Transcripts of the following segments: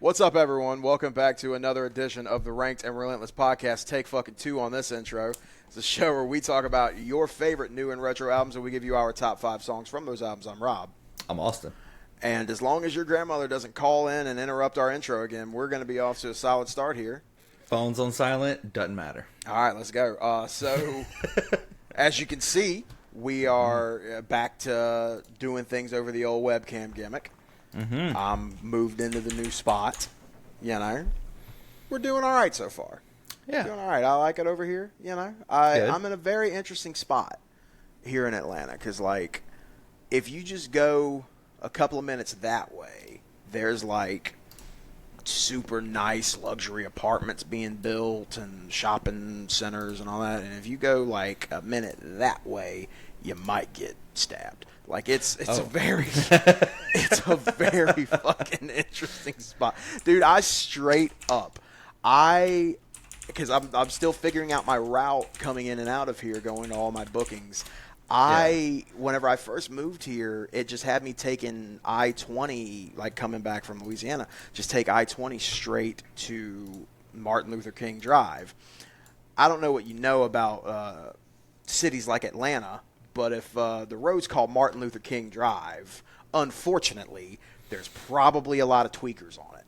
What's up, everyone? Welcome back to another edition of the Ranked and Relentless podcast. Take fucking two on this intro. It's a show where we talk about your favorite new and retro albums, and we give you our top 5 songs from those albums. I'm Rob. I'm Austin. And as long as your grandmother doesn't call in and interrupt our intro again, we're going to be off to a solid start here. Phones on silent, doesn't matter. All right, let's go. So, as you can see, we are back to doing things over the old webcam gimmick. Mm-hmm. I'm moved into the new spot. You know, we're doing all right so far. Yeah. Doing all right. I like it over here. You know, I'm in a very interesting spot here in Atlanta because, like, if you just go a couple of minutes that way, there's like super nice luxury apartments being built and shopping centers and all that. And if you go like a minute that way, you might get stabbed. Like it's a very it's a very fucking interesting spot, dude. I straight up, because I'm still figuring out my route coming in and out of here, going to all my bookings. Whenever I first moved here, it just had me taking I-20, like coming back from Louisiana, just take I-20 straight to Martin Luther King Drive. I don't know what you know about cities like Atlanta, but if the road's called Martin Luther King Drive, unfortunately, there's probably a lot of tweakers on it.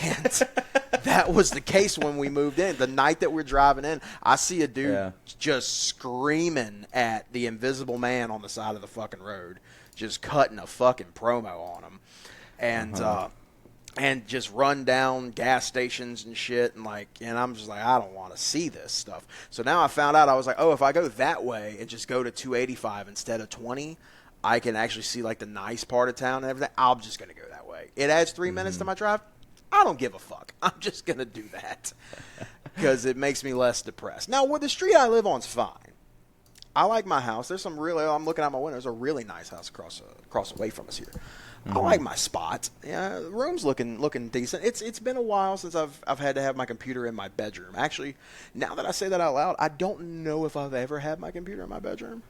And that was the case when we moved in. The night that we're driving in, I see a dude just screaming at the invisible man on the side of the fucking road, just cutting a fucking promo on him. And and just run down gas stations and shit, and I'm just like, I don't want to see this stuff. So now I found out, I was like, oh, if I go that way and just go to 285 instead of 20, I can actually see like the nice part of town and everything. I'm just gonna go that way. It adds 3 minutes to my drive. I don't give a fuck. I'm just gonna do that because it makes me less depressed. Now, where the street I live on's fine. I like my house. There's some really. I'm looking out my window. There's a really nice house across away from us here. I like my spot. Yeah, the room's looking decent. It's been a while since I've had to have my computer in my bedroom. Actually, now that I say that out loud, I don't know if I've ever had my computer in my bedroom.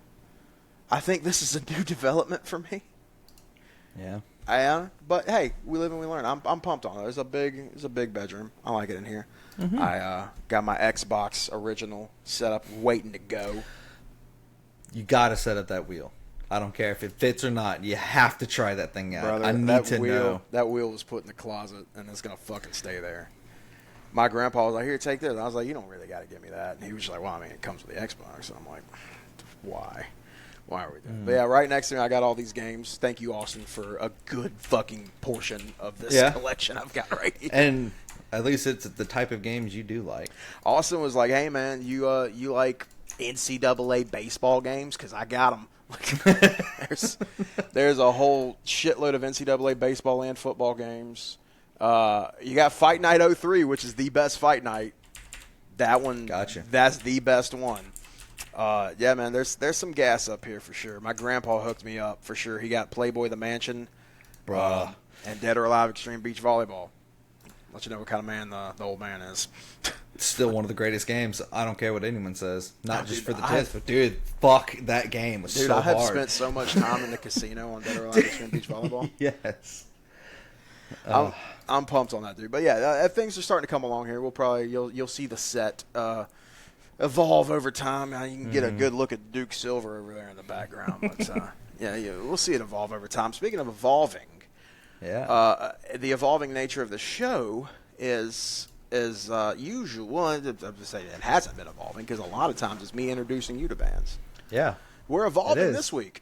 I think this is a new development for me. Yeah. But hey, we live and we learn. I'm pumped on it. It's a big bedroom. I like it in here. Mm-hmm. I got my Xbox original set up, waiting to go. You gotta set up that wheel. I don't care if it fits or not. You have to try that thing out. Brother, I need to know. That wheel was put in the closet, and it's going to fucking stay there. My grandpa was like, here, take this. And I was like, you don't really got to give me that. And he was just like, well, I mean, it comes with the Xbox. And I'm like, why? Why are we doing But yeah, right next to me, I got all these games. Thank you, Austin, for a good fucking portion of this collection I've got right here. And at least it's the type of games you do like. Austin was like, hey, man, you like NCAA baseball games? Because I got them. There's a whole shitload of NCAA baseball and football games. You got Fight Night 03, which is the best fight night. That one, gotcha. That's the best one. Yeah, man, there's some gas up here for sure. My grandpa hooked me up for sure. He got Playboy the Mansion, and Dead or Alive Extreme Beach Volleyball. Let you know what kind of man the old man is. It's still one of the greatest games. I don't care what anyone says. Not just for the test, but dude, fuck that game. It was so hard. I have spent so much time in the casino on Dead or Alive Extreme Beach Volleyball. Yes. I'm pumped on that, dude. But yeah, things are starting to come along here. We'll probably you'll see the set evolve over time. You can get a good look at Duke Silver over there in the background. But yeah, we'll see it evolve over time. Speaking of evolving, the evolving nature of the show is usual. Well, I'm just saying it hasn't been evolving because a lot of times it's me introducing you to bands. Yeah, we're evolving this week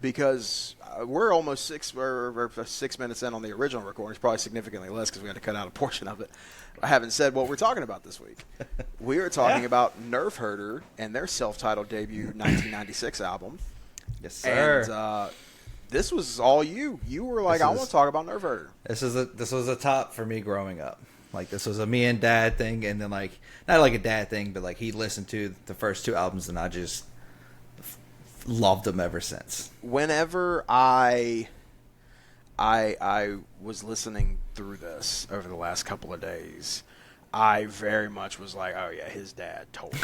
because we're almost 6 minutes in on the original recording. It's probably significantly less because we had to cut out a portion of it. I haven't said what we're talking about this week. We are talking about Nerf Herder and their self-titled debut 1996 album. Yes, sir. And this was all you. You were like, I want to talk about Nerf Herder. This was a top for me growing up. Like, this was a me and dad thing, and then, like, not like a dad thing, but, like, he listened to the first 2 albums, and I just loved them ever since. Whenever I was listening through this over the last couple of days, I very much was like, oh, yeah, his dad totally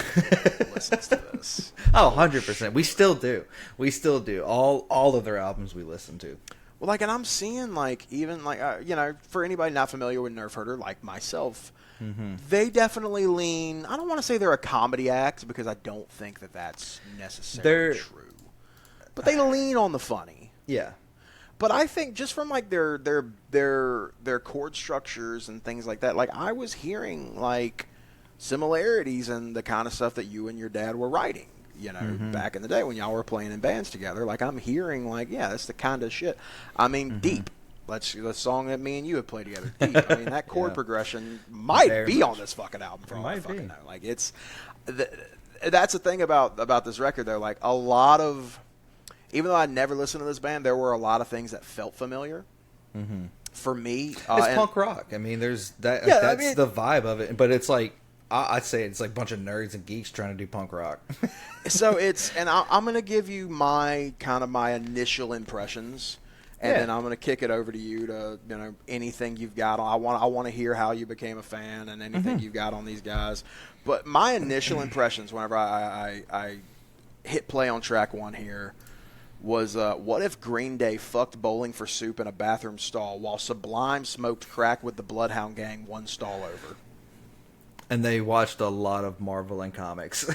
listens to this. Oh, 100%. We still do. All of their albums we listen to. Well, like, and I'm seeing, like, even, like, you know, for anybody not familiar with Nerf Herder, like myself, they definitely lean, I don't want to say they're a comedy act, because I don't think that that's necessarily true. But they lean on the funny. Yeah. But I think just from, like, their chord structures and things like that, like, I was hearing, like, similarities in the kind of stuff that you and your dad were writing. You know, back in the day when y'all were playing in bands together, like I'm hearing, like, yeah, that's the kind of shit. I mean, Deep. The song that me and you have played together, Deep. I mean, that chord progression might be on this fucking album for all I fucking know. Like, it's that's the thing about this record. Though, like, a lot of, even though I never listened to this band, there were a lot of things that felt familiar. For me, it's punk rock. I mean, there's that. Yeah, that's the vibe of it. But it's like, I'd say it's like a bunch of nerds and geeks trying to do punk rock. So it's, and I'm going to give you my initial impressions, and then I'm going to kick it over to you to, you know, anything you've got on. I want to hear how you became a fan and anything you've got on these guys. But my initial impressions whenever I hit play on track 1 here was, what if Green Day fucked Bowling for Soup in a bathroom stall while Sublime smoked crack with the Bloodhound Gang 1 stall over? And they watched a lot of Marvel and comics.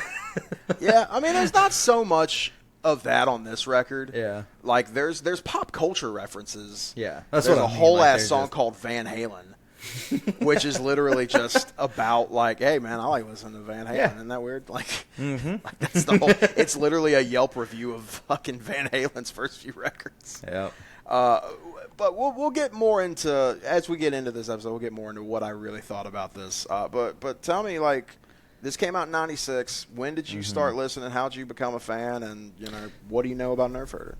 Yeah, I mean, there's not so much of that on this record. Yeah, like there's pop culture references. Yeah, that's there's what I mean. Whole like, ass song called Van Halen, which is literally just about like, hey man, I like listening to Van Halen. Yeah. Isn't that weird? Like, like that's the whole. It's literally a Yelp review of fucking Van Halen's first few records. Yeah. But we'll get more into, as we get into this episode, we'll get more into what I really thought about this. But tell me, like, this came out in '96. When did you start listening? How did you become a fan? And, you know, what do you know about Nerf Herder?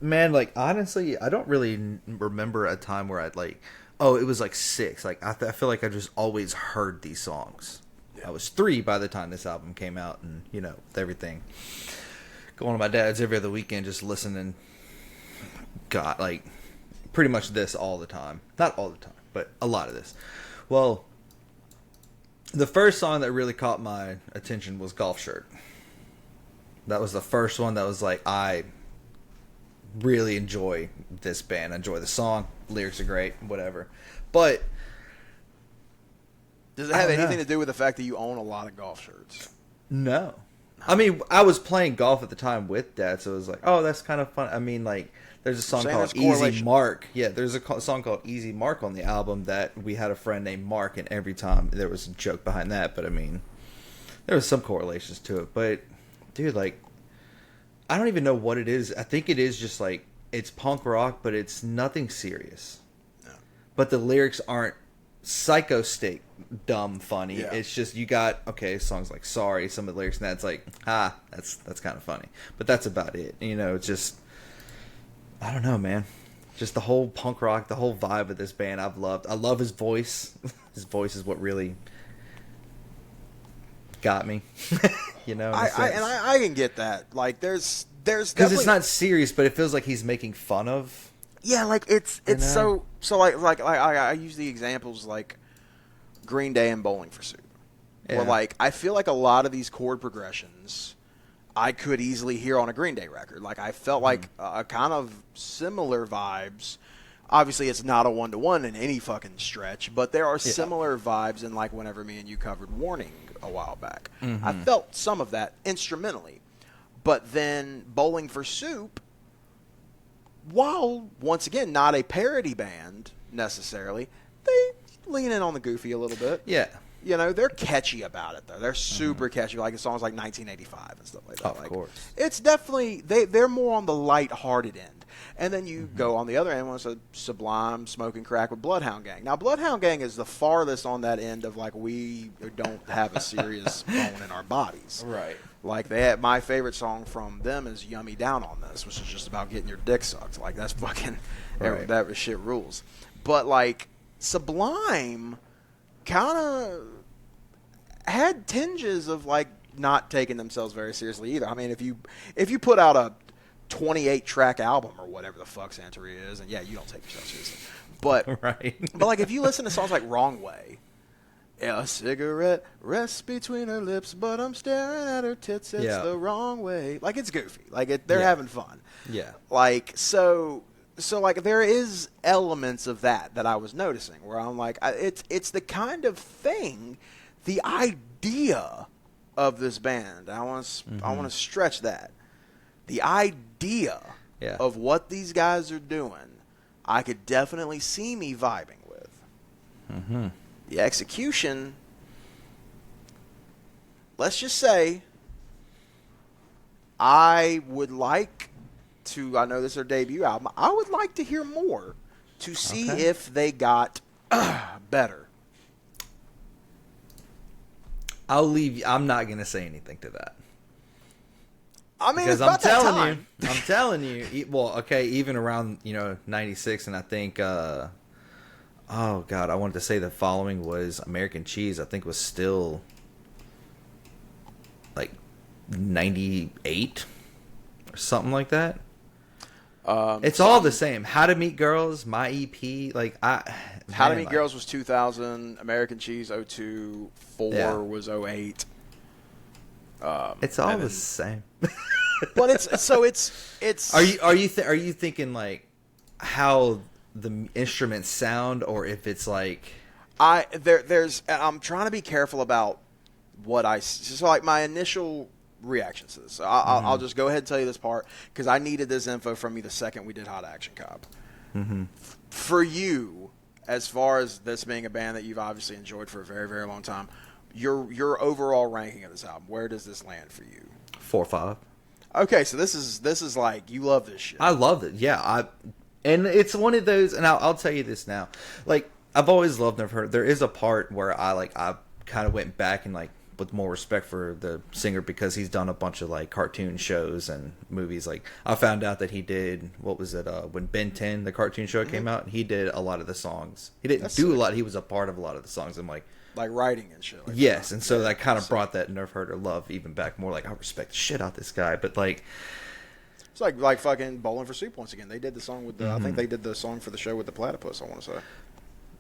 Man, like, honestly, I don't really remember a time where I'd like, oh, it was like 6. Like, I feel like I just always heard these songs. Yeah. I was 3 by the time this album came out, and, you know, everything. Going to my dad's every other weekend, just listening. Got like pretty much this all the time. Not all the time, but a lot of this. Well, the first song that really caught my attention was Golf Shirt. That was the first one that was like, I really enjoy this band. I enjoy the song. Lyrics are great, whatever. But does it have anything to do with the fact that you own a lot of golf shirts? No. I mean, I was playing golf at the time with Dad, so it was like, oh, that's kind of fun. I mean, like, there's a song called Easy Mark. Yeah, there's a song called Easy Mark on the album that we had a friend named Mark, and every time there was a joke behind that. But, I mean, there was some correlations to it. But, dude, like, I don't even know what it is. I think it is just, like, it's punk rock, but it's nothing serious. No. But the lyrics aren't psycho state dumb funny. Yeah. It's just, you got, okay, songs like Sorry, some of the lyrics, and that's like, that's kind of funny. But that's about it. You know, it's just, I don't know, man. Just the whole punk rock, the whole vibe of this band I've loved. I love his voice. His voice is what really got me. You know, I can get that. Like, there's because it's not serious, but it feels like he's making fun of. Yeah, like it's so like I use the examples like Green Day and Bowling for Soup. Yeah. Where like I feel like a lot of these chord progressions I could easily hear on a Green Day record. Like I felt like a kind of similar vibes. Obviously, it's not a one-to-one in any fucking stretch, but there are similar vibes in like whenever me and you covered Warning a while back. I felt some of that instrumentally. But then Bowling for Soup, while, once again, not a parody band necessarily, they lean in on the goofy a little bit. Yeah. You know, they're catchy about it, though. They're super catchy. Like, songs like 1985 and stuff like that. Of course. It's definitely, they're more on the light-hearted end. And then you go on the other end, when it's a Sublime, Smoking Crack with Bloodhound Gang. Now, Bloodhound Gang is the farthest on that end of, like, we don't have a serious bone in our bodies. Right. Like, they had, my favorite song from them is Yummy Down on This, which is just about getting your dick sucked. Like, that's fucking, that shit rules. But, like, Sublime kind of had tinges of, like, not taking themselves very seriously either. I mean, if you put out a 28-track album or whatever the fuck Santeria is, and yeah, you don't take yourself seriously. But, but like, if you listen to songs like Wrong Way, a cigarette rests between her lips, but I'm staring at her tits. It's the wrong way. Like, it's goofy. Like, they're having fun. Yeah. Like, so So like there is elements of that I was noticing where I'm like, it's the kind of thing, the idea of this band. I want to stretch that. The idea of what these guys are doing, I could definitely see me vibing with. Mm-hmm. The execution, let's just say, I would like to, I know this is their debut album, I would like to hear more to see if they got better. I'm not going to say anything to that. I mean, because it's about I'm telling you, well, okay, even around, 96, and I think, oh God, I wanted to say the following was American Cheese, I think was still like 98 or something like that. It's all the same. How to Meet Girls, my EP, How to Meet Girls was 2000, American Cheese 02, 4 was 08. It's all the same. But it's. Are you thinking like how the instruments sound, or if it's like I'm trying to be careful about what so like my initial reactions to this. So I'll just go ahead and tell you this part because I needed this info from you the second we did Hot Action Cop. Mm-hmm. For you, as far as this being a band that you've obviously enjoyed for a very, very long time, your overall ranking of this album, where does this land for you? 4 or 5. Okay, so this is like you love this shit. I loved it. Yeah, and it's one of those, and I'll tell you this now. Like I've always loved Nerf Herder. There is a part where I kind of went back and like with more respect for the singer because he's done a bunch of like cartoon shows and movies. Like I found out that he did, what was it, when Ben 10, the cartoon show came out, he did a lot of the songs. He didn't do a lot, he was a part of a lot of the songs. I'm like writing and shit. Yes, and so that kind of brought that Nerf Herder love even back more. Like I respect the shit out this guy, but like it's like fucking Bowling for Soup once again. They did the song with the I think they did the song for the show with the platypus, I want to say.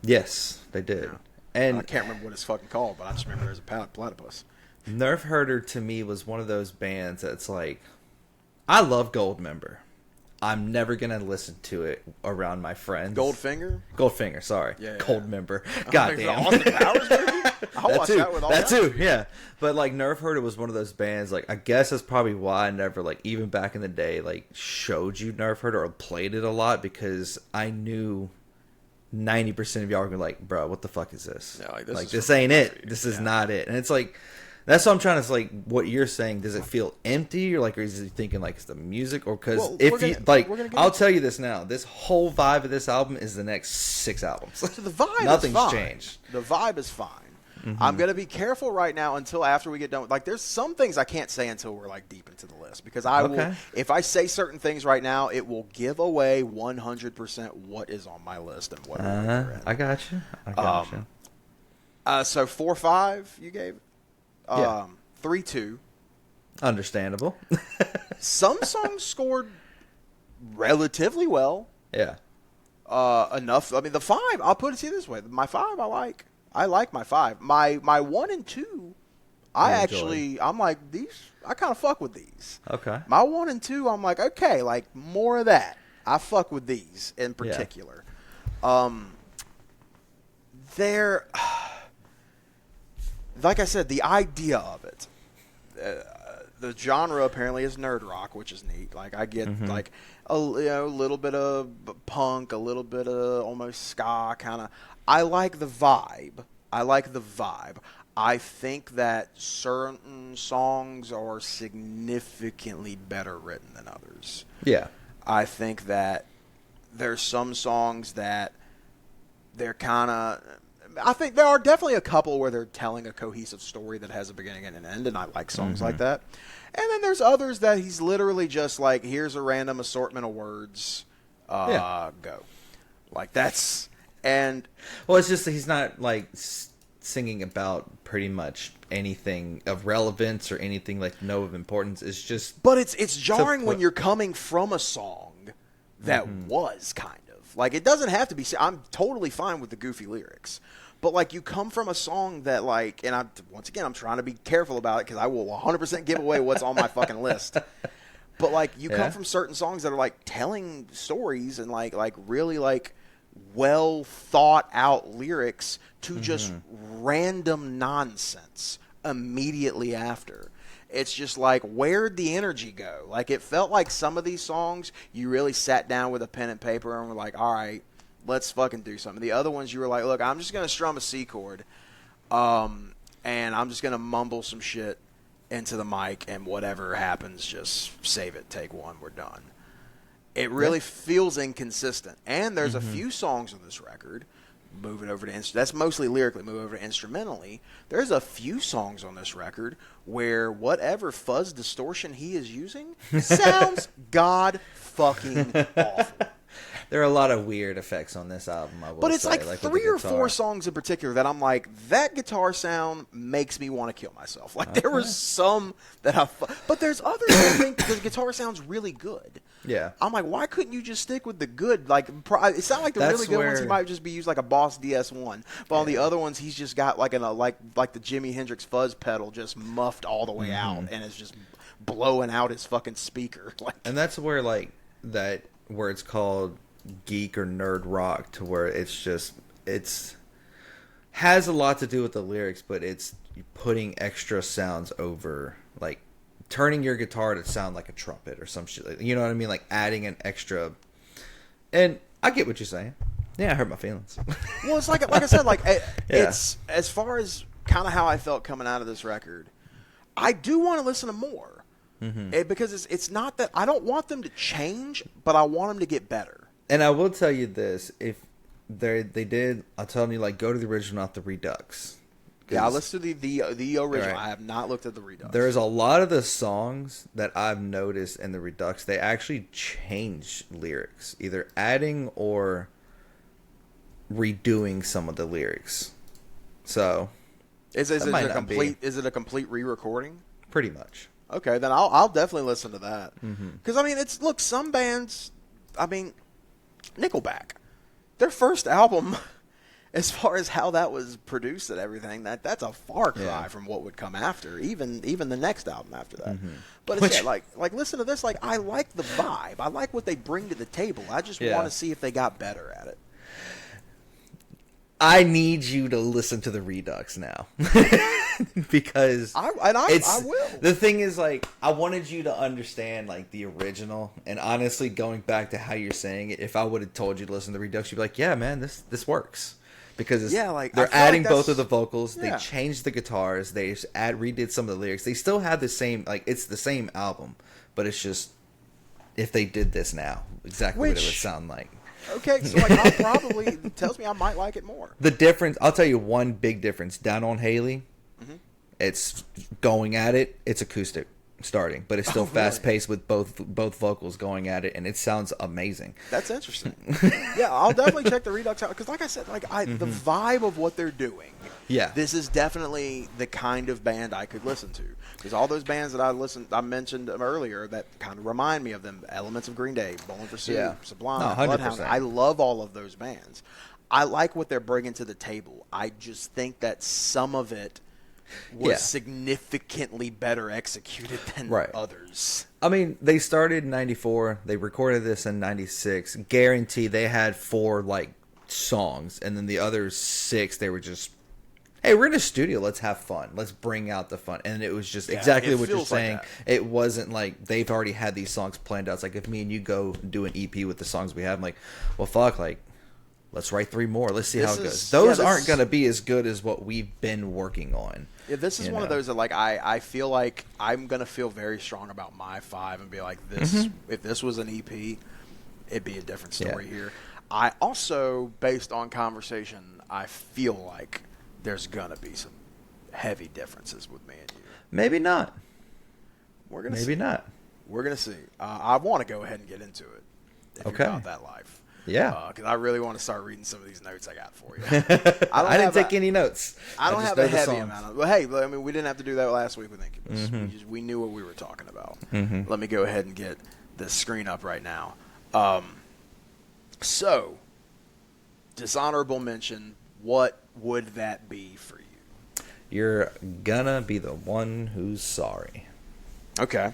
Yes, they did. Yeah. And I can't remember what it's fucking called, but I just remember there's a platypus. Nerf Herder to me was one of those bands that's like, I love Goldmember. I'm never gonna listen to it around my friends. Goldfinger, sorry. Yeah. Goldmember. Goddamn. Austin Powers movie? I'll watch that with all that too, yeah. But like Nerf Herder was one of those bands, like I guess that's probably why I never like even back in the day like showed you Nerf Herder or played it a lot because I knew 90% of y'all are gonna be like, bro, what the fuck is this? Yeah, this ain't it. This is not it. And it's like, that's what I'm trying to like. What you're saying, does it feel empty, or like, or is he thinking like it's the music, or because I'll tell you this now, this whole vibe of this album is the next 6 albums. So the vibe, nothing's changed. The vibe is fine. I'm gonna be careful right now until after we get done. Like, there's some things I can't say until we're like deep into the list because will. If I say certain things right now, it will give away 100% what is on my list and what. I got you. So 4-5 you gave. 3-2. Understandable. Some songs scored relatively well. Yeah. Enough. I mean, the 5. I'll put it to you this way: my 5, I like. I like my 5. My 1 and 2, I'm like, these. I kind of fuck with these. Okay. My 1 and 2, I'm like, okay, like more of that. I fuck with these in particular. Yeah. They're. Like I said, the idea of it, the genre apparently is nerd rock, which is neat. Like I get like a little bit of punk, a little bit of almost ska kind of. I like the vibe. I think that certain songs are significantly better written than others. Yeah. I think that there's some songs that they're kind of. I think there are definitely a couple where they're telling a cohesive story that has a beginning and an end, and I like songs like that. And then there's others that he's literally just like, here's a random assortment of words, go. Like that's and well, it's just that he's not like singing about pretty much anything of relevance or anything like of importance. It's just, but it's jarring when you're coming from a song that was kind of like it doesn't have to be. I'm totally fine with the goofy lyrics. But, like, you come from a song that, like, and once again, I'm trying to be careful about it because I will 100% give away what's on my fucking list. But like you come from certain songs that are like telling stories and like really like well thought out lyrics to just random nonsense immediately after. It's just like, where'd the energy go? Like, it felt like some of these songs you really sat down with a pen and paper and were like, all right, let's fucking do something. The other ones you were like, look, I'm just going to strum a C chord, and I'm just going to mumble some shit into the mic, and whatever happens, just save it, take one, we're done. It really feels inconsistent. And there's a few songs on this record, move it over to that's mostly lyrically, move over to instrumentally. There's a few songs on this record where whatever fuzz distortion he is using sounds god fucking awful. There are a lot of weird effects on this album, I will But it's say, like 3 or 4 songs in particular that I'm like, that guitar sound makes me want to kill myself. Like, there were some that but there's others I think the guitar sounds really good. Yeah. I'm like, why couldn't you just stick with the good? Like, it sounds like the really good ones, he might just be used like a Boss DS1. But on the other ones, he's just got like like the Jimi Hendrix fuzz pedal just muffed all the way out, and it's just blowing out his fucking speaker. Like, and that's where like where it's called geek or nerd rock, to where it's has a lot to do with the lyrics, but it's putting extra sounds over, like turning your guitar to sound like a trumpet or some shit, like, you know what I mean, like adding an extra. And I get what you're saying. Yeah, I hurt my feelings. Well, it's like I said, like it's as far as kind of how I felt coming out of this record, I do want to listen to more, because it's not that I don't want them to change, but I want them to get better. And I will tell you this: if they did, I'm telling you, like, go to the original, not the Redux. Yeah, I listened to the original. Right. I have not looked at the Redux. There's a lot of the songs that I've noticed in the Redux, they actually change lyrics, either adding or redoing some of the lyrics. So, is it a complete re-recording? Pretty much. Okay, then I'll definitely listen to that. Because I mean, some bands. I mean, Nickelback, their first album, as far as how that was produced and everything, that's a far cry from what would come after, even the next album after that. But it's like listen to this. Like, I like the vibe. I like what they bring to the table. I just want to see if they got better at it. I need you to listen to the Redux now. Because I will. The thing is, like, I wanted you to understand, like, the original. And honestly, going back to how you're saying it, if I would have told you to listen to the Redux, you'd be like, yeah, man, this works. Because they're adding both of the vocals. They changed the guitars. They just redid some of the lyrics. They still have the same, like, it's the same album. But it's just, if they did this now, exactly what it would sound like. Okay, so like I'll probably tells me I might like it more. The difference, I'll tell you one big difference. Down on Haley, it's going at it. It's acoustic starting, but it's still fast paced with both vocals going at it, and it sounds amazing. That's interesting. Yeah, I'll definitely check the Redux out because, like I said, like the vibe of what they're doing. Yeah, this is definitely the kind of band I could listen to. Because all those bands that I mentioned earlier that kind of remind me of them, elements of Green Day, Bowling for Soup, Sublime, Bloodhound. I love all of those bands. I like what they're bringing to the table. I just think that some of it was significantly better executed than others. I mean, they started in 94. They recorded this in 96. Guarantee they had 4, like, songs. And then the other 6, they were just, hey, we're in a studio. Let's have fun. Let's bring out the fun. And it was just exactly what you're saying. It wasn't like they've already had these songs planned out. It's like if me and you go do an EP with the songs we have, I'm like, well, fuck, like, let's write 3 more. Let's see how it goes. Those aren't going to be as good as what we've been working on. Yeah, this is one of those that, like, I feel like I'm going to feel very strong about my 5 and be like, this. If this was an EP, it'd be a different story here. I also, based on conversation, I feel like there's going to be some heavy differences with me and you. Maybe not. We're gonna Maybe see. not. We're going to see. I want to go ahead and get into it. If you're about that life. Yeah. Because I really want to start reading some of these notes I got for you. I didn't take any notes. I don't have a heavy amount of. Well, hey, I mean, we didn't have to do that last week with Incubus. We knew what we were talking about. Let me go ahead and get this screen up right now. So, dishonorable mention. What would that be for you? You're gonna be the one who's sorry. Okay.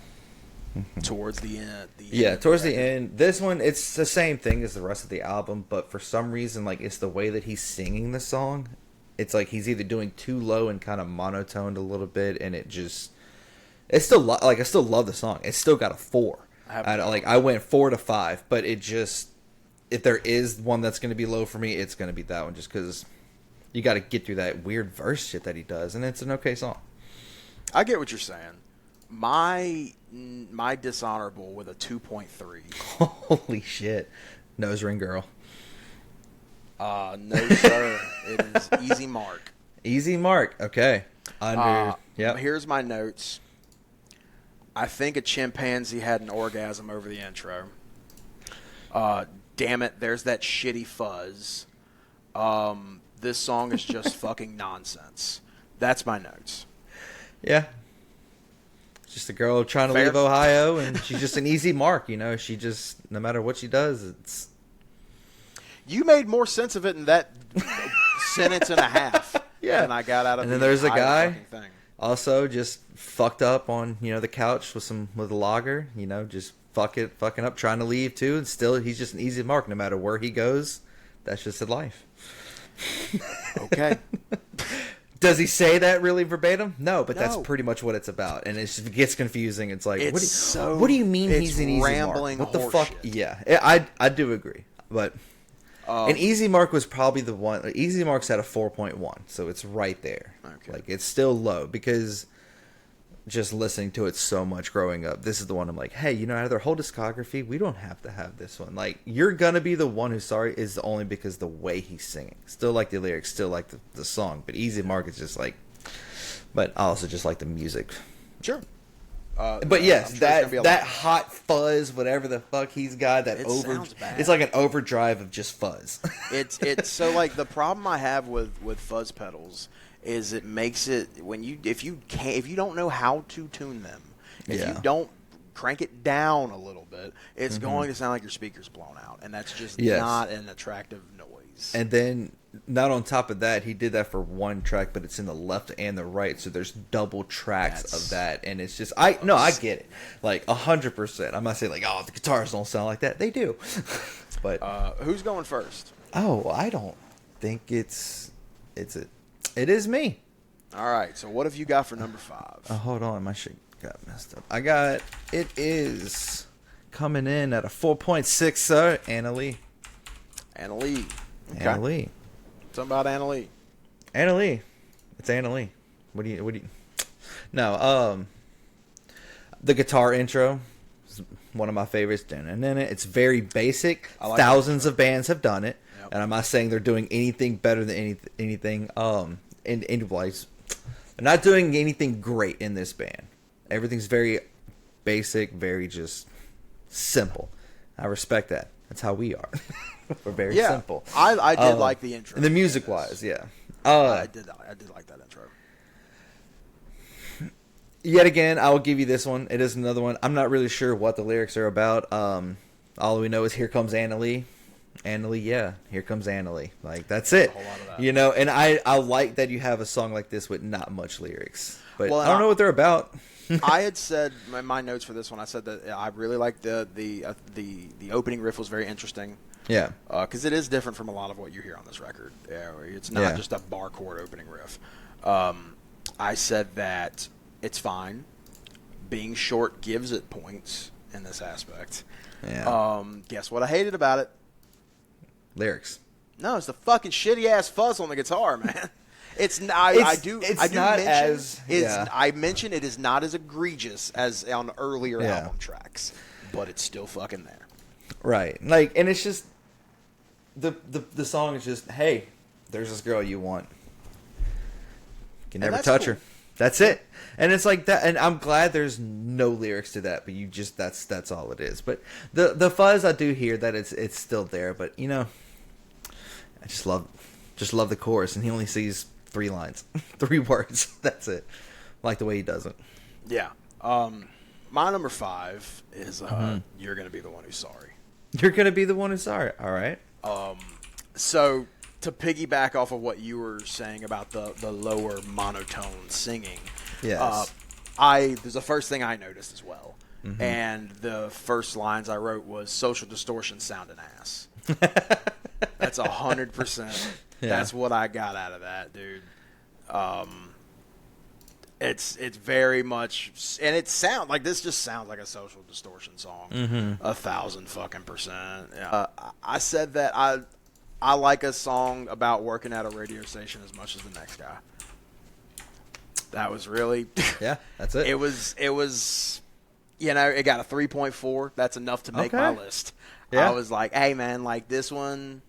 towards the end. Towards the end. This one, it's the same thing as the rest of the album, but for some reason, like, it's the way that he's singing the song. It's like he's either doing too low and kind of monotoned a little bit, and it just... It's still, like, I still love the song. It's still got a 4. I went 4 to 5, but it just... If there is one that's going to be low for me, it's going to be that one, just because you got to get through that weird verse shit that he does, and it's an okay song. I get what you're saying. My dishonorable with a 2.3. Holy shit. Nose ring girl. No, sir. It is Easy Mark. Easy Mark. Okay. Here's my notes. I think a chimpanzee had an orgasm over the intro. Damn it, there's that shitty fuzz. This song is just fucking nonsense. That's my notes. Yeah. Just a girl trying to leave Ohio, and she's just an easy mark, you know. She just, no matter what she does, it's... You made more sense of it in that sentence and a half than I got out of it. And then there's a guy also just fucked up on, you know, the couch with a lager, you know, just fucking up, trying to leave too, and still he's just an easy mark no matter where he goes. That's just his life. Okay. Does he say that really verbatim? No, but that's pretty much what it's about, and it gets confusing. It's like, what do you mean he's an easy mark? What the fuck? Shit. Yeah, I do agree, but an easy mark was probably the one. Easy mark's at a 4.1, so it's right there. Okay. Like, it's still low because just listening to it so much growing up, this is the one I'm like, hey, you know, out of their whole discography, we don't have to have this one. Like, You're Gonna Be the One Who's Sorry is only because the way he's singing. Still like the lyrics, still like the song, but Easy Mark is just like, but I also just like the music. Sure. But yes, sure that hot fuzz, whatever the fuck he's got, sounds bad. It's like an overdrive of just fuzz. It's so, like, the problem I have with fuzz pedals is it makes it if you don't know how to tune them, if you don't crank it down a little bit, it's going to sound like your speaker's blown out, and that's just not an attractive noise. And then, not on top of that, he did that for one track, but it's in the left and the right, so there's double tracks of that, and it's just I get it, like 100%. I'm not saying like, oh, the guitars don't sound like that. They do. But who's going first? Oh, I don't think it is me. All right, so what have you got for number 5? Oh, hold on, my shit got messed up. It is coming in at a 4.6, sir. Anna Lee. Anna Lee. Okay. Anna Lee. Something about Anna Lee. Anna Lee. It's Anna Lee. What do you? No. The guitar intro is one of my favorites. It's very basic. Thousands of bands have done it, and I'm not saying they're doing anything better than anything. In wise, they're not doing anything great in this band. Everything's very basic, very just simple. I respect that. That's how we are. We're very simple. I did like the intro. And the music wise, I did like that intro. Yet again, I will give you this one. It is another one. I'm not really sure what the lyrics are about. All we know is here comes Anna Lee. Anna Lee, here comes Anna Lee. Like, that's it. A whole lot of that. You know, and I like that you have a song like this with not much lyrics. But I don't know what they're about. I had said in my notes for this one, I said that I really liked the opening riff was very interesting. Yeah. Because it is different from a lot of what you hear on this record. It's not just a bar chord opening riff. I said that it's fine. Being short gives it points in this aspect. Yeah. Guess what I hated about it? Lyrics. No, it's the fucking shitty ass fuzz on the guitar, man. I mention it is not as egregious as on earlier album tracks, but it's still fucking there. Right. Like, and it's just the song is just, hey, there's this girl you want. You can never touch her. That's it. And it's like that, and I'm glad there's no lyrics to that, but you just that's all it is. But the fuzz, I do hear that it's still there, but you know, I just love the chorus, and he only sees 3 lines, 3 words. That's it. I like the way he does it. Yeah. My number 5 is You're Gonna Be the One Who's Sorry. You're gonna be the one who's sorry. All right. So to piggyback off of what you were saying about the lower monotone singing, yes, there's the first thing I noticed as well and the first lines I wrote was "Social distortion sounding ass." That's 100%. That's what I got out of that, dude. It's very much, and it sounds like this just sounds like a Social Distortion song, 1,000%. I said that I like a song about working at a radio station as much as the next guy. That was really that's it. It was it got a 3.4. That's enough to make my list. I was like, hey man, like this one,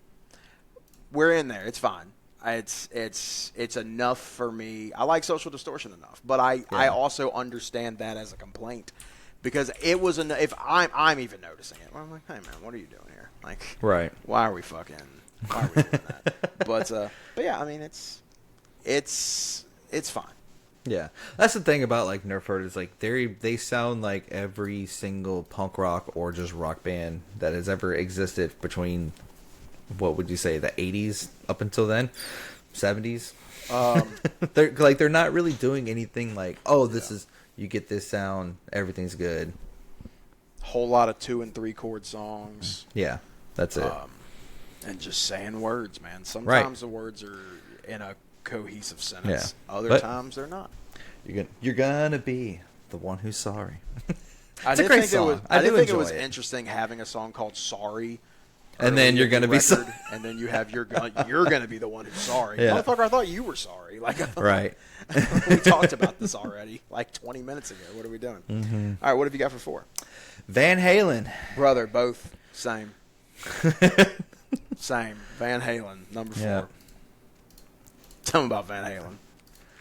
we're in there. It's fine. It's enough for me. I like Social Distortion enough, but I also understand that as a complaint because it was if I'm even noticing it. Well, I'm like, hey man, what are you doing here? Like, why are we doing that? But yeah, I mean it's fine. Yeah, that's the thing about like Nerf Herd is like they sound like every single punk rock or just rock band that has ever existed between. What would you say, the 80s up until then? 70s? They're not really doing anything like, this is, you get this sound, everything's good. Whole lot of 2 and 3 chord songs. Yeah, that's it. And just saying words, man. Sometimes the words are in a cohesive sentence. Yeah. Other times they're not. You're gonna be the one who's sorry. I did think it was interesting having a song called Sorry. And then you're gonna be sorry. And then you have you're gonna be the one who's sorry. Yeah. Motherfucker, I thought you were sorry. Like, right. We talked about this already, like 20 minutes ago. What are we doing? Mm-hmm. All right, what have you got for 4? Van Halen. Brother, both same. Same. Van Halen, number 4. Yeah. Tell me about Van Halen.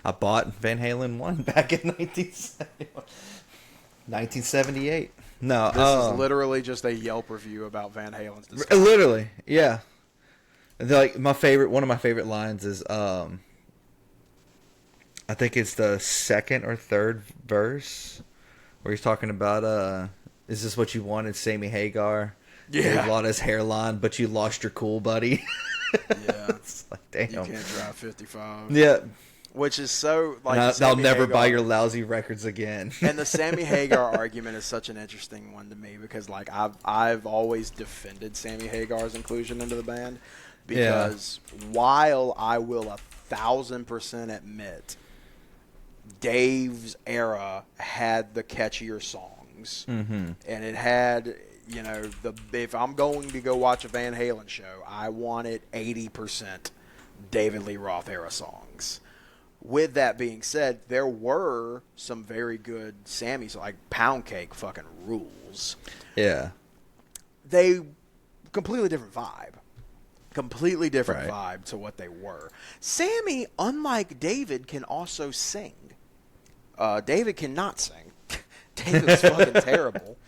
I bought Van Halen 1 back in 1978. No, this is literally just a Yelp review about Van Halen's discography. Literally, yeah. Like one of my favorite lines is, I think it's the second or third verse where he's talking about, is this what you wanted, Sammy Hagar? Yeah, you lost his hairline, but you lost your cool buddy. Yeah, it's like damn. You can't drive 55. Yeah. Which is so like I'll never buy your lousy records again. And the Sammy Hagar argument is such an interesting one to me because like I've always defended Sammy Hagar's inclusion into the band because while I will 1,000% admit Dave's era had the catchier songs and it had if I'm going to go watch a Van Halen show, I want it 80% David Lee Roth era songs. With that being said, there were some very good Sammys, like Pound Cake fucking rules. Yeah. They, completely different vibe. Completely different vibe to what they were. Sammy, unlike David, can also sing. David cannot sing. David's fucking terrible.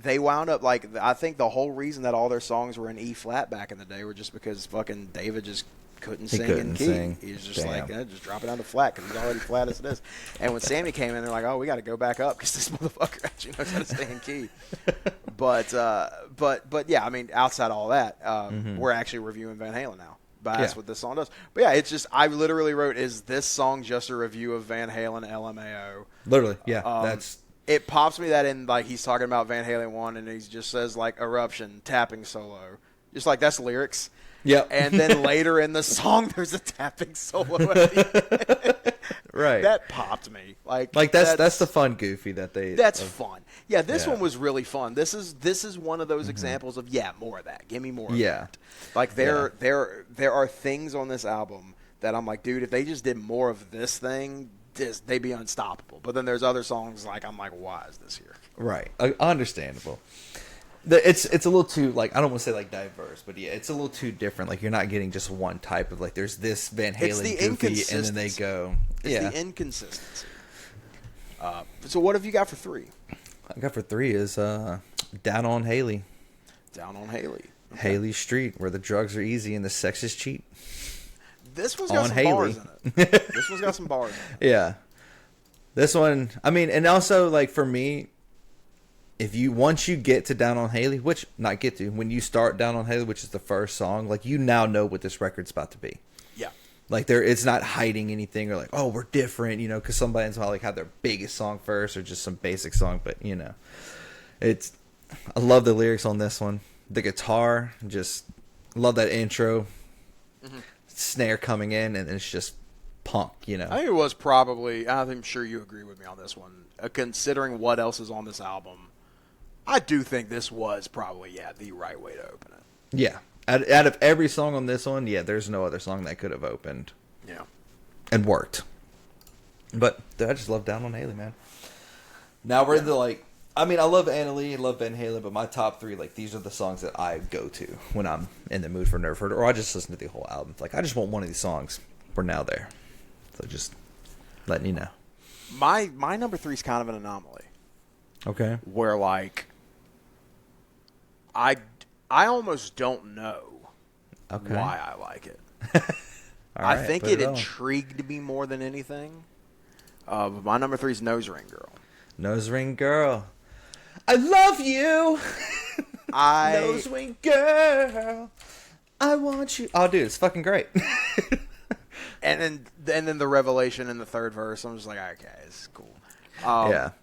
They wound up, like, I think the whole reason that all their songs were in E flat back in the day were just because fucking David just couldn't sing in key. He was just like, just drop it down to flat because he's already flat as it is. And when Sammy came in, they're like, we got to go back up because this motherfucker actually knows how to stay in key. But yeah, I mean, outside all that, we're actually reviewing Van Halen now. But that's what this song does. But yeah, it's just, I literally wrote, is this song just a review of Van Halen LMAO? Literally, yeah. It pops me that in, like, he's talking about Van Halen 1 and he just says, like, eruption, tapping solo. Just like, that's lyrics. Yeah. And then later in the song, there's a tapping solo. Right. That popped me. Like that's the fun goofy that they. That's fun. Yeah, this one was really fun. This is one of those examples of more of that. Give me more of that. Like there are things on this album that I'm like, dude, if they just did more of this thing, they'd be unstoppable. But then there's other songs like I'm like, why is this here? Right. Understandable. It's a little too, like, I don't want to say like diverse, but yeah, it's a little too different. Like, you're not getting just one type of, like, there's this Van Halen goofy, and then they go. It's the inconsistency. So what have you got for 3? I got for 3 is Down on Haley. Down on Haley. Okay. Haley Street, where the drugs are easy and the sex is cheap. This one's got some bars in it. This one's got some bars in it. Yeah. This one, I mean, and also, like, for me, once you get to Down on Haley, when you start Down on Haley, which is the first song, like, you now know what this record's about to be. Yeah. Like it's not hiding anything or like, oh, we're different, you know, because some bands will like have their biggest song first or just some basic song, but you know, I love the lyrics on this one. The guitar, just love that intro, snare coming in, and it's just punk, you know. I think it was probably, I'm sure you agree with me on this one, considering what else is on this album, I do think this was probably, the right way to open it. Yeah. Out of every song on this one, there's no other song that could have opened. Yeah. And worked. But I just love Down on Haley, man. Now we're into like, I mean, I love Anna Lee, I love Van Halen, but my top 3, like, these are the songs that I go to when I'm in the mood for Nerf, or I just listen to the whole album. Like, I just want one of these songs. We're now there. So just letting you know. My number 3 is kind of an anomaly. Okay. Where, like, I almost don't know why I like it. I think it intrigued me more than anything. But my number 3 is Nose Ring Girl. Nose Ring Girl. I love you. Nose Ring Girl. I want you. Oh, dude, it's fucking great. and then the revelation in the third verse, I'm just like, okay, it's cool. I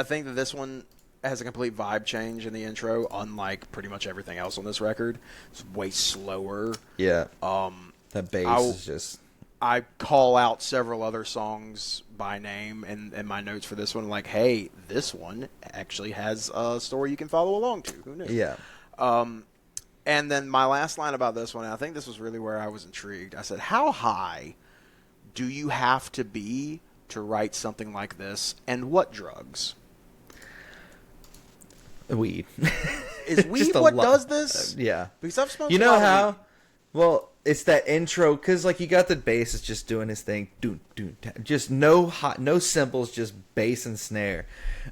think that this one has a complete vibe change in the intro, unlike pretty much everything else on this record. It's way slower. Yeah. That bass is just... I call out several other songs by name in my notes for this one. Like, hey, this one actually has a story you can follow along to. Who knew? Yeah. And then my last line about this one, and I think this was really where I was intrigued. I said, how high do you have to be to write something like this, and what drugs? Weed. Is weed what does this? Yeah. Because I've smoked a lot of weed. Well, it's that intro, because like you got the bass, it's just doing his thing, just no cymbals, just bass and snare,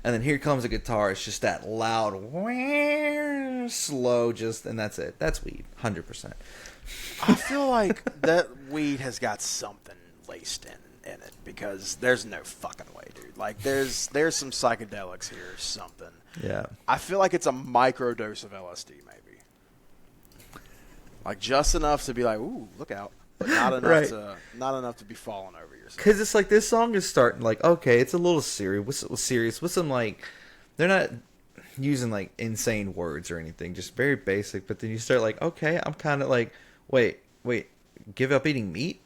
and then here comes a guitar. It's just that loud, slow, and that's it. That's weed, 100%. I feel like that weed has got something laced in it, because there's no fucking way, dude. Like there's some psychedelics here, or something. Yeah. I feel like it's a microdose of LSD, maybe. Like just enough to be like, ooh, look out, but not enough to be falling over yourself. Because it's like this song is starting like, okay, it's a little serious. With some like, they're not using like insane words or anything, just very basic. But then you start like, okay, I'm kind of like, wait, give up eating meat?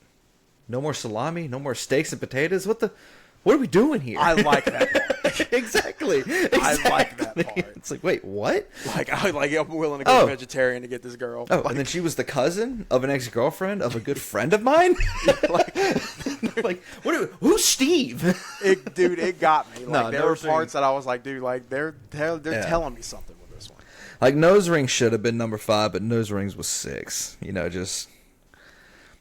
No more salami? No more steaks and potatoes? What are we doing here? I like that part. Exactly. I like that part. It's like, wait, what? I'm willing to go vegetarian to get this girl. Oh, and then she was the cousin of an ex-girlfriend of a good friend of mine? Who's Steve? It got me. Like, there were parts that I was like, dude, like, they're telling me something with this one. Like, Nose Ring should have been number 5, but Nose Rings was 6. You know, just...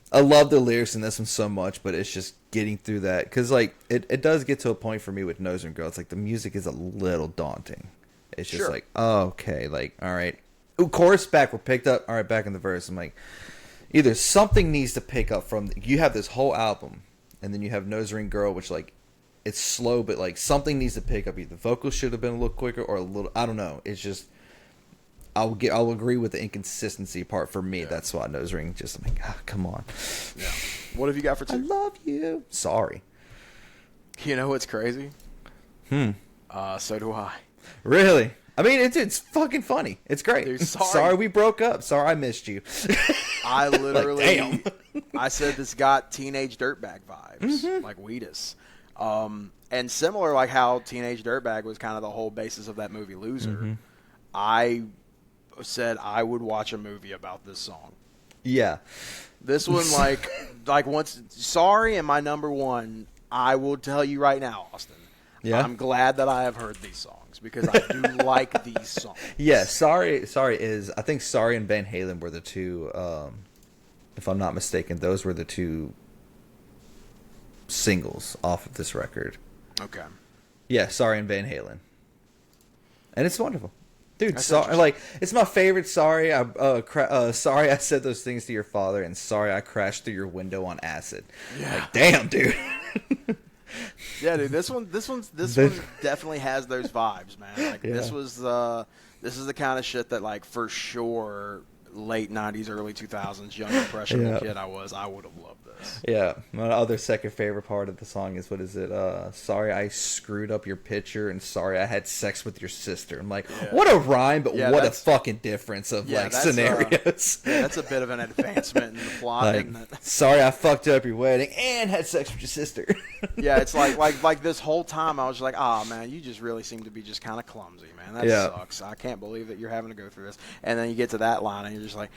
I love the lyrics in this one so much, but it's just getting through that. Because, like, it does get to a point for me with Nose Ring Girl. It's like the music is a little daunting. It's just like, oh, okay, like, all right. Ooh, chorus back, we're picked up. All right, back in the verse. I'm like, either something needs to pick up from... You have this whole album, and then you have Nose Ring Girl, which, like, it's slow, but, like, something needs to pick up. Either the vocals should have been a little quicker or a little... I don't know. It's just... I'll agree with the inconsistency part for me. Yeah. That's why Nose Ring just, I'm like, come on. Yeah. What have you got for 2? I love you. Sorry. You know what's crazy? So do I. Really? I mean, it's fucking funny. It's great. Dude, sorry we broke up. Sorry I missed you. I literally, like, damn. I said this got teenage dirtbag vibes, like Wheatus. And similar, like how Teenage Dirtbag was kind of the whole basis of that movie Loser. I said I would watch a movie about this song. Yeah. This one, like once, Sorry and my number 1, I will tell you right now, Austin. Yeah. I'm glad that I have heard these songs because I do like these songs. Yeah, Sorry is, I think Sorry and Van Halen were the two, if I'm not mistaken, those were the 2 singles off of this record. Okay. Yeah, Sorry and Van Halen. And it's wonderful. Dude, sorry, like, it's my favorite. Sorry, sorry I said those things to your father, and sorry I crashed through your window on acid. Yeah. Like, damn, dude. Yeah, dude, this one definitely has those vibes, man. Like, this is the kind of shit that, like, for sure, late 90s, early 2000s young impressionable kid I was, I would have loved this. Yeah. My other second favorite part of the song is, what is it? Sorry I screwed up your picture, and sorry I had sex with your sister. I'm like, what a rhyme, but what a fucking difference of like scenarios. That's a bit of an advancement in the plot, like, isn't it? Sorry I fucked up your wedding and had sex with your sister. Yeah, it's like this whole time I was just like, oh man, you just really seem to be just kind of clumsy, man. That sucks. I can't believe that you're having to go through this. And then you get to that line and you're just like,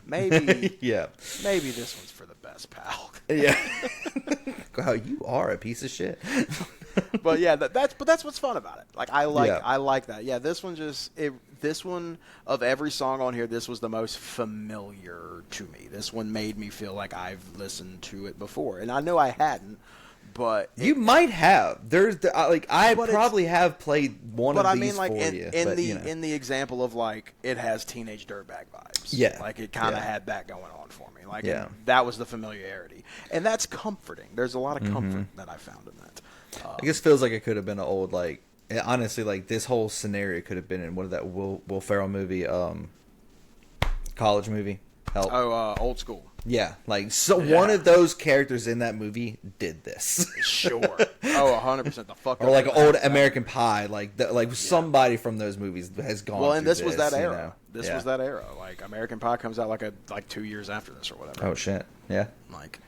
maybe maybe this one's for the best, pal. Yeah. Wow, you are a piece of shit. But yeah, that's what's fun about it. Like I like that. Yeah, this one this one of every song on here, this was the most familiar to me. This one made me feel like I've listened to it before, and I know I hadn't. But you might have. I probably have played one of these for you. In the example of like it has teenage dirtbag vibes. Yeah, like it kind of had that going on for me. Like that was the familiarity, and that's comforting. There's a lot of comfort that I found in that. I guess it feels like it could have been an old honestly, like this whole scenario could have been in what of that Will Ferrell movie, college movie. Help. Oh, Old School. Yeah, one of those characters in that movie did this. Sure. Oh, 100%. The fuck. Or like an old American Pie, somebody from those movies has gone. Well, and through this was that era. You know? This was that era. Like American Pie comes out like 2 years after this or whatever. Oh shit. Yeah. Like,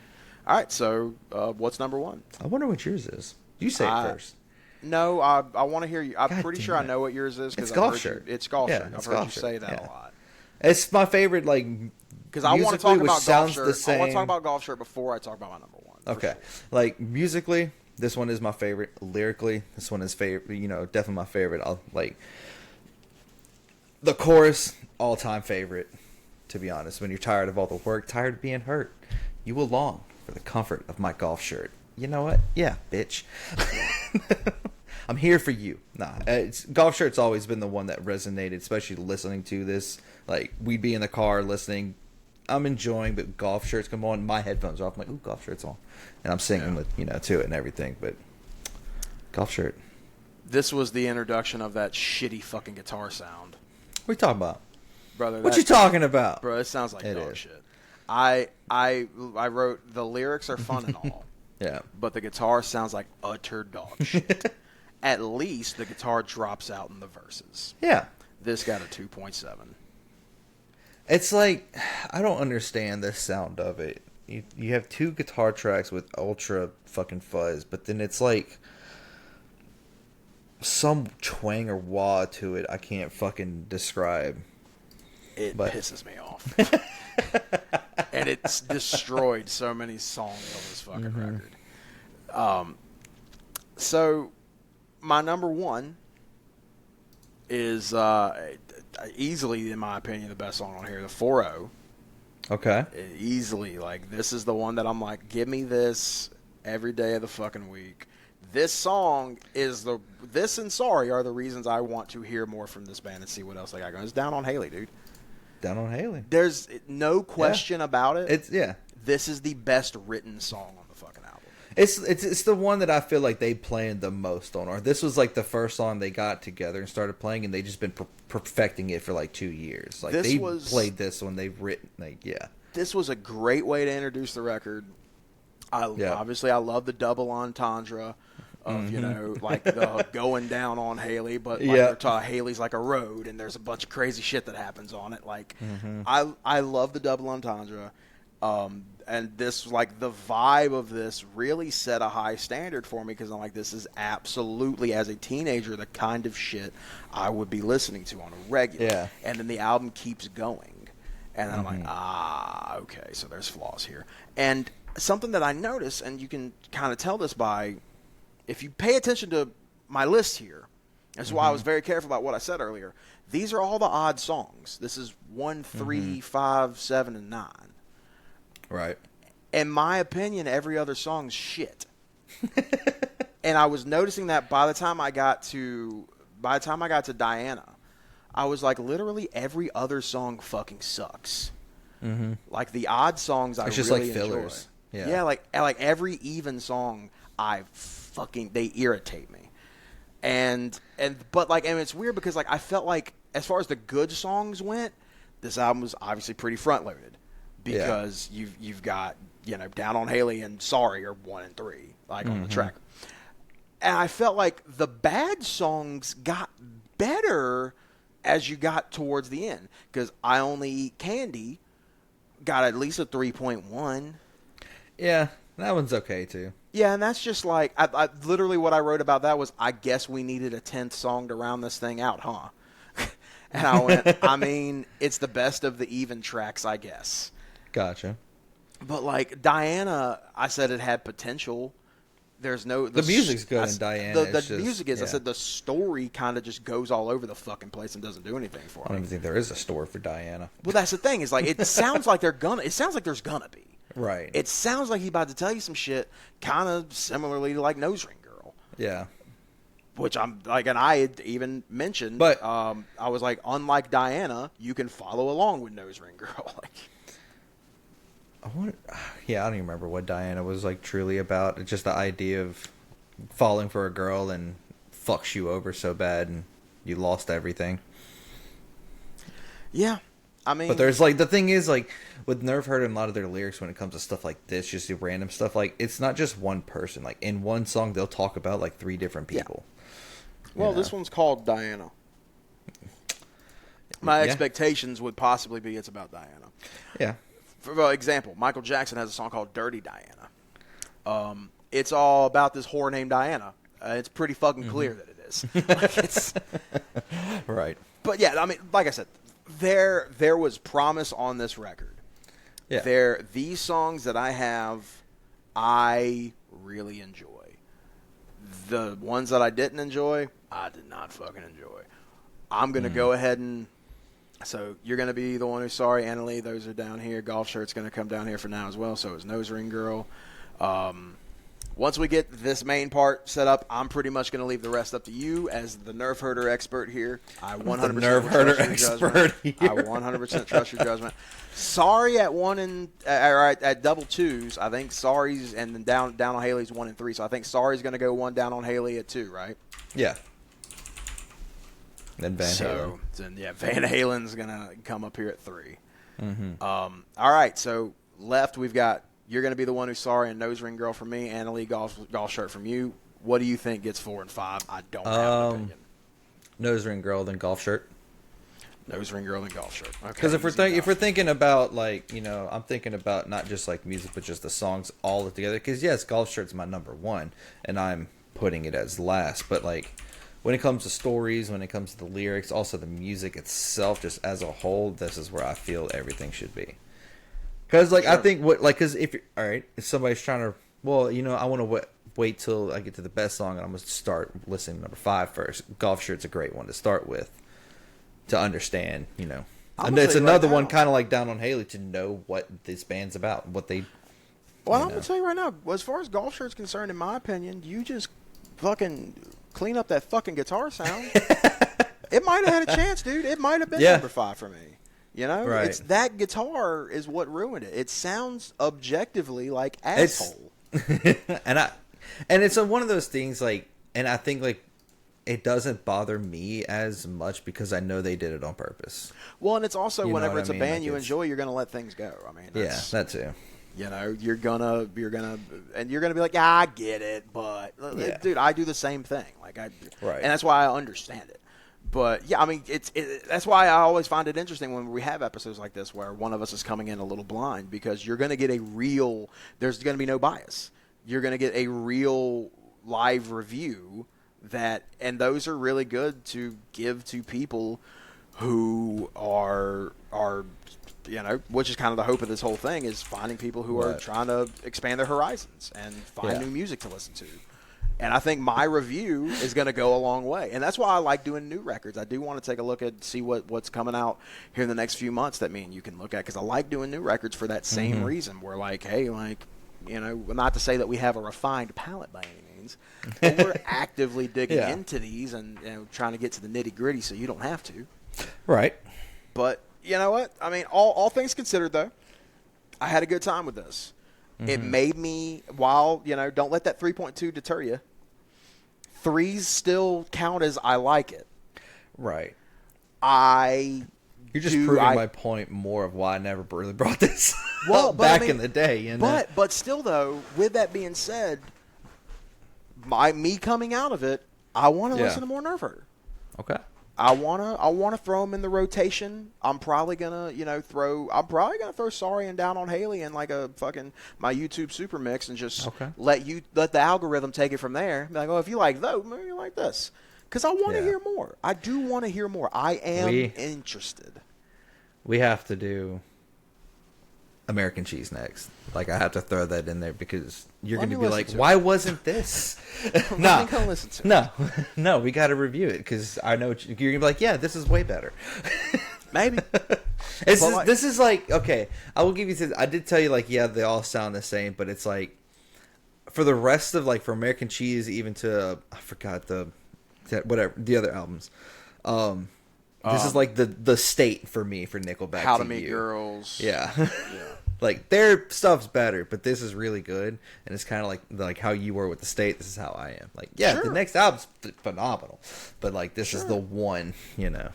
all right. So, what's number one? I wonder what yours is. You say it first. No, I want to hear you. I'm pretty sure I know what yours is. It's Golf Shirt. It's Golf Shirt. I've heard you say that a lot. It's my favorite, because I want to talk about Golf Shirt. I want to talk about Golf Shirt before I talk about my number one. Okay. Sure. Musically, this one is my favorite. Lyrically, this one is favorite. Definitely my favorite. The chorus, all-time favorite, to be honest. When you're tired of all the work, tired of being hurt, you will long for the comfort of my golf shirt. You know what? Yeah, bitch. I'm here for you. Golf Shirt's always been the one that resonated, especially listening to this. Like, we'd be in the car listening. I'm enjoying, but Golf Shirts come on. My headphones are off. I'm like, ooh, Golf Shirt's on. And I'm singing with, to it and everything. But Golf Shirt. This was the introduction of that shitty fucking guitar sound. What are you talking about? Brother, what you talking about? Bro, it sounds like dog shit. I wrote, the lyrics are fun and all. Yeah. But the guitar sounds like utter dog shit. At least the guitar drops out in the verses. Yeah. This got a 2.7. It's like, I don't understand the sound of it. You have two guitar tracks with ultra fucking fuzz, but then it's like some twang or wah to it I can't fucking describe. It pisses me off. And it's destroyed so many songs on this fucking record. So my number one is easily, in my opinion, the best song on here, the 4-0. Okay. Easily, this is the one that I'm like, give me this every day of the fucking week. This song is this and Sorry are the reasons I want to hear more from this band and see what else they got going. It's Down on Haley, dude. Down on Haley. There's no question about it. It's This is the best written song on the fucking album. It's the one that I feel like they played the most on. Or this was the first song they got together and started playing, and they just been perfecting it for 2 years. Played this when they've written. This was a great way to introduce the record. Obviously, I love the double entendre of the going down on Haley, but Haley's like a road, and there's a bunch of crazy shit that happens on it. I love the double entendre. And this, the vibe of this really set a high standard for me, because I'm like, this is absolutely, as a teenager, the kind of shit I would be listening to on a regular. Yeah. And then the album keeps going. And then I'm like, okay, so there's flaws here. And something that I notice, and you can kind of tell this by, if you pay attention to my list here, that's why I was very careful about what I said earlier. These are all the odd songs. This is 1, 3, 5, 7, and 9. Right. In my opinion, every other song's shit. And I was noticing that by the time I got to Diana, I was like, literally every other song fucking sucks. Mm-hmm. The odd songs I just really fillers. Enjoy. Yeah, like every even song they irritate me. And it's weird because I felt like as far as the good songs went, this album was obviously pretty front loaded because you've got, Down on Haley and Sorry are 1 and 3 on the track. And I felt like the bad songs got better as you got towards the end, because I Only Eat Candy got at least a 3.1. Yeah, that one's okay too. Yeah, and that's just like, I literally what I wrote about that was, I guess we needed a 10th song to round this thing out, huh? And I went, I mean, it's the best of the even tracks, I guess. Gotcha. But like Diana, I said it had potential. There's no... The music's good in Diana. The music is. Yeah. I said the story kind of just goes all over the fucking place and doesn't do anything for me. I don't even think there is a story for Diana. Well, that's the thing. Is like, it sounds like it sounds like there's gonna be. Right. It sounds like he's about to tell you some shit kind of similarly to like Nose Ring Girl. Yeah. Which I'm like, and I had even mentioned, but I was like, unlike Diana, you can follow along with Nose Ring Girl. I don't even remember what Diana was like truly about. It's just the idea of falling for a girl and fucks you over so bad and you lost everything. Yeah. I mean, but there's like, the thing is, like, with Nerf hurting a lot of their lyrics when it comes to stuff like this, just the random stuff, like, it's not just one person. Like, in one song, they'll talk about like 3 different people. Yeah. Well, this one's called Diana. My expectations would possibly be it's about Diana. Yeah. For example, Michael Jackson has a song called Dirty Diana. It's all about this whore named Diana. It's pretty fucking clear that it is. Like, it's... Right. But yeah, I mean, like I said, there was promise on this record. Yeah. These songs that I have, I really enjoy. The ones that I didn't enjoy, I did not fucking enjoy. I'm going to go ahead and... So you're going to be the one who's sorry, Anna Lee. Those are down here. Golf Shirt's going to come down here for now as well. So is Nose Ring Girl. Once we get this main part set up, I'm pretty much going to leave the rest up to you as the Nerf herder expert here. I 100% Nerf herder expert here. I 100% trust your judgment. Sorry at 1 and at double twos. I think Sorry's and then down on Haley's 1 and 3. So I think Sorry's going to go 1 down on Haley at 2, right? Yeah. Then Van Halen. Then Van Halen's going to come up here at 3. All right, so left we've got, you're going to be the one who's sorry, and Nose Ring Girl from me, Anna Lee golf Shirt from you. What do you think gets 4 and 5? I don't have an opinion. Nose Ring Girl, then Golf Shirt. Nose Ring Girl, then Golf Shirt. Okay. Because if we're thinking about, like, I'm thinking about not just like music, but just the songs all together. Because yes, Golf Shirt's my number 1, and I'm putting it as last. But like, when it comes to stories, when it comes to the lyrics, also the music itself, just as a whole, this is where I feel everything should be. Because, like, sure. I think because if somebody's trying to, I want to wait till I get to the best song, and I'm going to start listening to number 5 first. Golf Shirt's a great one to start with, to understand, And it's another one kind of like Down on Haley, to know what this band's about, what they. Well, I'm going to tell you right now, as far as Golf Shirt's concerned, in my opinion, you just fucking clean up that fucking guitar sound. It might have had a chance, dude. It might have been number 5 for me. Right. It's that guitar is what ruined it. It sounds objectively like asshole. And it's one of those things, like, and I think, like, it doesn't bother me as much because I know they did it on purpose. Well, and it's also whenever it's a band you enjoy, you're going to let things go. I mean, that too. You're gonna be like, yeah, I get it, but dude, I do the same thing. And that's why I understand it. But yeah, I mean, that's why I always find it interesting when we have episodes like this where one of us is coming in a little blind, because you're going to get there's going to be no bias. You're going to get a real live review and those are really good to give to people who are which is kind of the hope of this whole thing, is finding people who are trying to expand their horizons and find new music to listen to. And I think my review is going to go a long way. And that's why I like doing new records. I do want to take a look at, see what's coming out here in the next few months that me and you can look at, because I like doing new records for that same reason. We're like, hey, not to say that we have a refined palate by any means, but we're actively digging into these and trying to get to the nitty-gritty so you don't have to. Right. But you know what? I mean, all things considered, though, I had a good time with this. It made me, don't let that 3.2 deter you. 3s still count as I like it. Right. You're just proving my point more of why I never really brought this up back in the day. You know? But still, though, with that being said, me coming out of it, I want to listen to more Nerf Herder. Okay. I wanna throw them in the rotation. I'm probably gonna throw Sorry and Down on Haley in like a fucking my YouTube super mix and just let the algorithm take it from there. Be like, oh, if you like those, maybe you like this. Because I want to hear more. I do want to hear more. I am interested. We have to do American Cheese next. Like, I have to throw that in there because you're going to be like, why wasn't this? No, listen to it. No, we got to review it because I know you're going to be like, yeah, this is way better. Maybe. This is like, okay, I will give you this. I did tell you, like, yeah, they all sound the same, but it's like, for the rest of, like, for American Cheese, even to, I forgot the other albums, this is like the state for me for Nickelback. How to Meet Girls. Yeah. Like, their stuff's better, but this is really good, and it's kind of like how you were with the state. This is how I am. Like, the next album's phenomenal, but like this is the one, you know.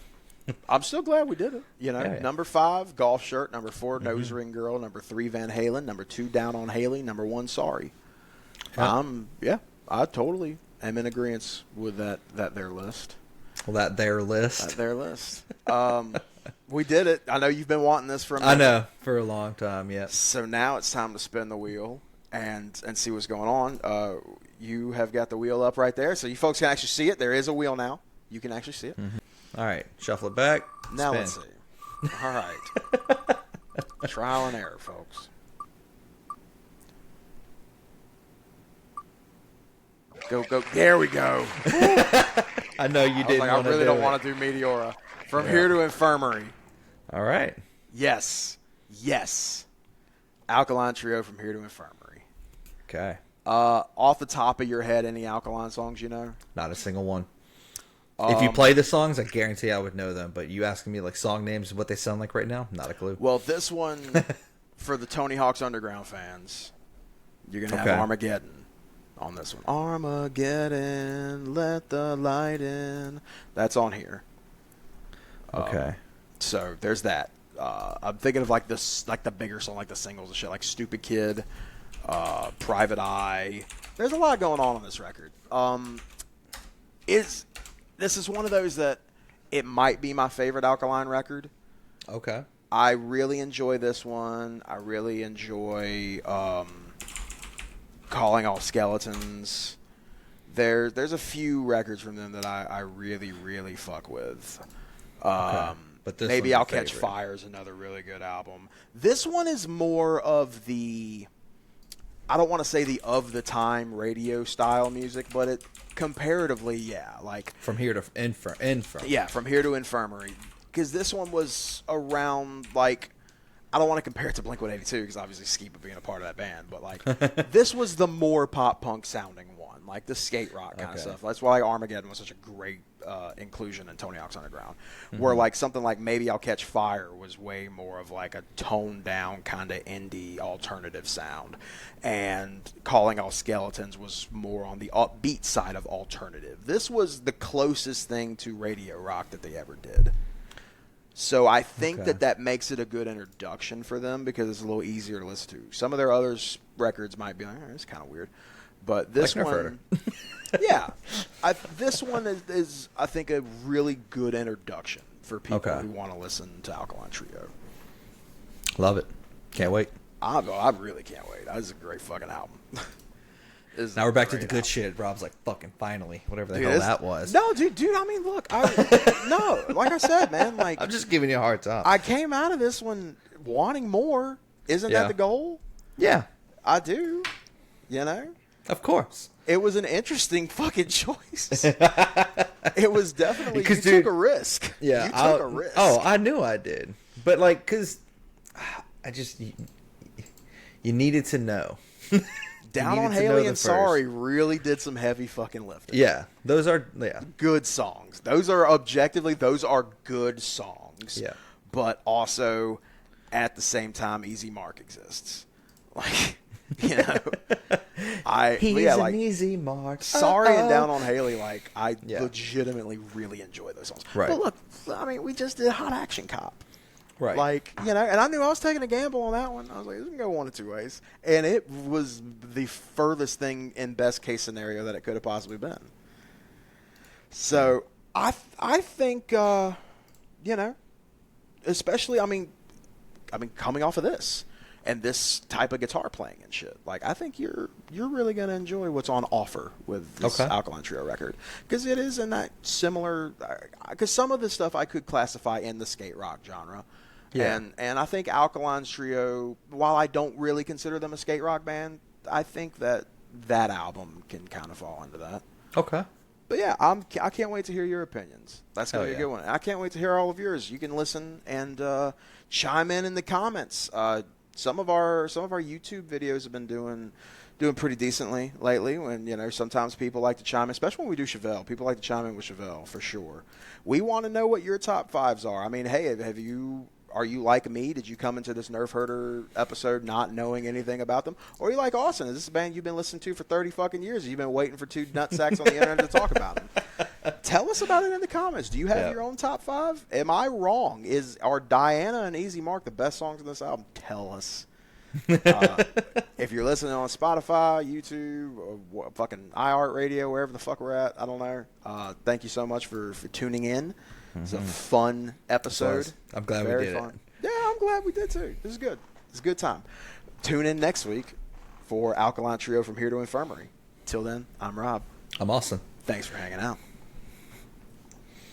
I'm still glad we did it. Number 5, Golf Shirt. Number 4, Nose Ring Girl. Number 3, Van Halen. Number 2, Down on Haley. Number 1, Sorry. I totally am in agreement with that their list. Well, that their list. We did it. I know you've been wanting this for a minute. I know, for a long time, yeah. So now it's time to spin the wheel and see what's going on. You have got the wheel up right there, so you folks can actually see it. There is a wheel now. You can actually see it. Mm-hmm. All right, shuffle it back. Now spin. let's see. All right. Trial and error, folks. Go. There we go. I know you didn't. I really don't want to do Meteora. From Here to Infirmary. All right. Yes. Alkaline Trio, From Here to Infirmary. Okay. Off the top of your head, any Alkaline songs you know? Not a single one. If you play the songs, I guarantee I would know them. But you asking me like song names and what they sound like right now? Not a clue. Well, this one, for the Tony Hawk's Underground fans, you're going to have Armageddon on this one. Armageddon, let the light in. That's on here. Okay. So there's that. I'm thinking of like this, like the bigger song, like the singles and shit, like Stupid Kid, Private Eye. There's a lot going on this record. This is one of those that it might be my favorite Alkaline record. Okay. I really enjoy this one. I really enjoy Calling All Skeletons. There's a few records from them that I really, really fuck with. But this maybe I'll Catch Fire is another really good album. This one is more of the, I don't want to say the of the time radio style music, but it comparatively, like From Here to Infirmary. Yeah, From Here to Infirmary, because this one was around like, I don't want to compare it to Blink-182 because obviously Skeepa being a part of that band, but like this was the more pop punk sounding one, like the skate rock kind of stuff. That's why Armageddon was such a great inclusion in Tony Hawk's Underground, where like something like Maybe I'll Catch Fire was way more of like a toned down kind of indie alternative sound, and Calling All Skeletons was more on the upbeat side of alternative. This was the closest thing to radio rock that they ever did. So I think that makes it a good introduction for them because it's a little easier to listen to. Some of their other records might be like, it's kind of weird. But this like one, this one is, I think, a really good introduction for people who want to listen to Alkaline Trio. Love it. Can't wait. I really can't wait. That is a great fucking album. Now we're back to the good shit. Rob's like, fucking finally. Whatever the hell that was. No, dude, I mean, look. No, like I said, man. Like, I'm just giving you a hard time. I came out of this one wanting more. Isn't that the goal? Yeah. I do. You know? Of course. It was an interesting fucking choice. It was definitely, you took a risk. Yeah. You took a risk. Oh, I knew I did. But, like, because you needed to know. Down on Haley and Sorry really did some heavy fucking lifting. Yeah. Those are, good songs. Those are good songs. Yeah. But also, at the same time, Easy Mark exists. Like, You know, He's an easy mark. Sorry and Down on Haley, like, I legitimately really enjoy those songs. Right. But look, I mean, we just did Hot Action Cop. Right. Like, you know, and I knew I was taking a gamble on that one. I was like, this can go one of two ways. And it was the furthest thing in best case scenario that it could have possibly been. So, I think, you know, especially, I mean, coming off of this and this type of guitar playing and shit, like, I think you're really going to enjoy what's on offer with this Alkaline Trio record, because it is in that similar, because some of the stuff I could classify in the skate rock genre. Yeah. And I think Alkaline Trio, while I don't really consider them a skate rock band, I think that album can kind of fall into that. Okay. But yeah, I can't wait to hear your opinions. That's going to be a good one. I can't wait to hear all of yours. You can listen and chime in the comments. Some of our YouTube videos have been doing pretty decently lately. When, you know, sometimes people like to chime in, especially when we do Chevelle. People like to chime in with Chevelle for sure. We want to know what your top fives are. I mean, hey, are you like me? Did you come into this Nerf Herder episode not knowing anything about them? Or are you like Austin? Is this a band you've been listening to for 30 fucking years? You've been waiting for two nutsacks on the internet to talk about them. Tell us about it in the comments. Do you have your own top five? Am I wrong? Are Diana and Easy Mark the best songs in this album? Tell us. If you're listening on Spotify, YouTube, or fucking iHeartRadio, wherever the fuck we're at, I don't know. Thank you so much for tuning in. It's a fun episode. I'm glad we did it. Yeah, I'm glad we did too. This is good. It's a good time. Tune in next week for Alkaline Trio From Here to Infirmary. Till then, I'm Rob. I'm Austin. Thanks for hanging out.